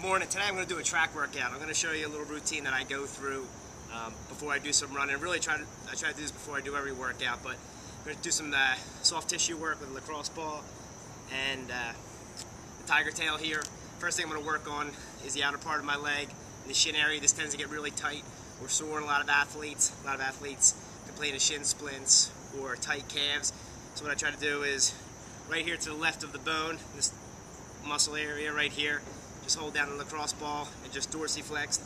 morning. Today I'm going to do a track workout. I'm going to show you a little routine that I go through before I do some running. Really I try to do this before I do every workout, but I'm going to do some soft tissue work with a lacrosse ball and the tiger tail here. First thing I'm going to work on is the outer part of my leg, the shin area. This tends to get really tight or sore in a lot of athletes. A lot of athletes complain of shin splints or tight calves. So what I try to do is right here to the left of the bone, this muscle area right here, just hold down the lacrosse ball and just dorsiflex.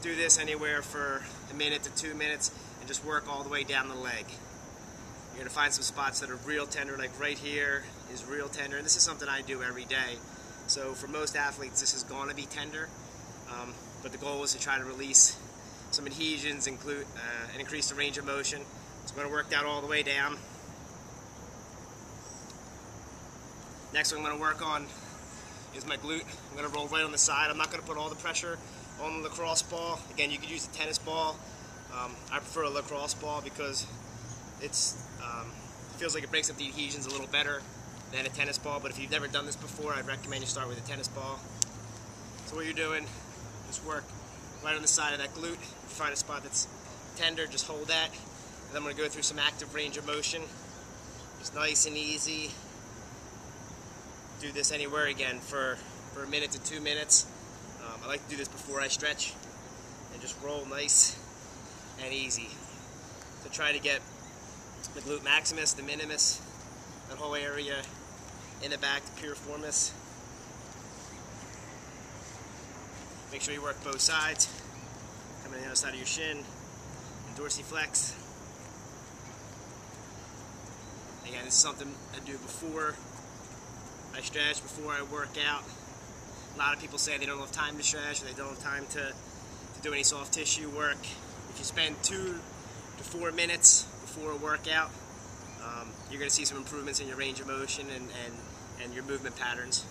Do this anywhere for a minute to 2 minutes and just work all the way down the leg. You're going to find some spots that are real tender, like right here is real tender, and this is something I do every day. So for most athletes this is going to be tender, but the goal is to try to release some adhesions and increase the range of motion. So I'm going to work that all the way down. Next one I'm going to work on is my glute. I'm going to roll right on the side. I'm not going to put all the pressure on the lacrosse ball. Again, you could use a tennis ball. I prefer a lacrosse ball because it feels like it breaks up the adhesions a little better than a tennis ball, but if you've never done this before, I'd recommend you start with a tennis ball. So what you're doing, just work right on the side of that glute. If you find a spot that's tender, just hold that. And then I'm going to go through some active range of motion. Just nice and easy. Do this anywhere again for a minute to 2 minutes. I like to do this before I stretch and just roll nice and easy. So try to get the glute maximus, the minimus, that whole area in the back, the piriformis. Make sure you work both sides. Come in the other side of your shin and dorsiflex. Again, this is something I do before I stretch, before I work out. A lot of people say they don't have time to stretch or they don't have time to do any soft tissue work. If you spend 2 to 4 minutes before a workout, you're going to see some improvements in your range of motion and your movement patterns.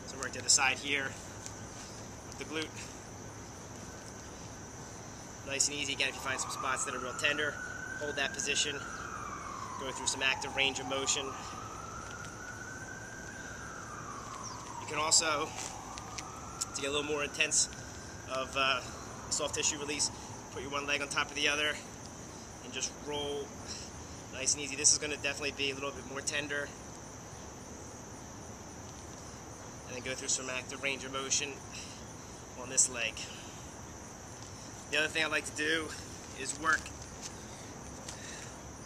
So work the other side here with the glute. Nice and easy. Again, if you find some spots that are real tender, hold that position. Go through some active range of motion. You can also, to get a little more intense of soft tissue release, put your one leg on top of the other and just roll nice and easy. This is going to definitely be a little bit more tender. And then go through some active range of motion on this leg. The other thing I like to do is work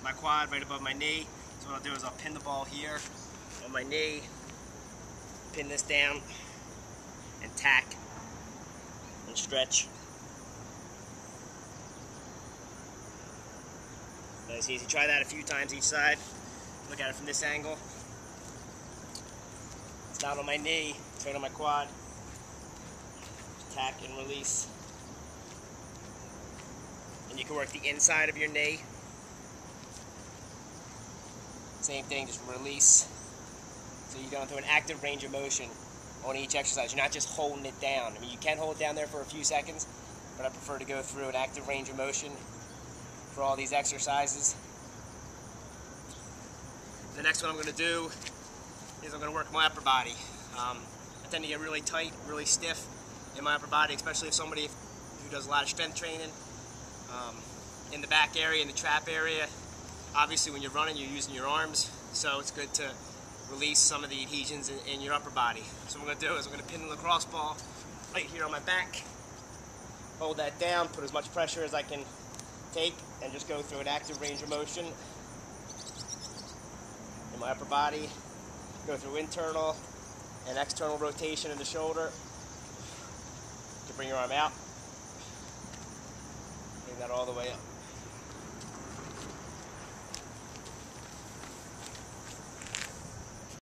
my quad right above my knee. So what I'll do is I'll pin the ball here on my knee, pin this down, and tack and stretch. Nice and easy. Try that a few times each side. Look at it from this angle. It's down on my knee, it's right on my quad. Tack and release. And you can work the inside of your knee. Same thing, just release. So you're going through an active range of motion on each exercise. You're not just holding it down. I mean, you can hold it down there for a few seconds, but I prefer to go through an active range of motion for all these exercises. The next one I'm going to do is I'm going to work my upper body. I tend to get really tight, really stiff in my upper body, especially if somebody who does a lot of strength training. In the back area, in the trap area, obviously when you're running you're using your arms, so it's good to release some of the adhesions in your upper body. So what I'm going to do is I'm going to pin the lacrosse ball right here on my back, hold that down, put as much pressure as I can take, and just go through an active range of motion in my upper body. Go through internal and external rotation in the shoulder. You can bring your arm out, bring that all the way up.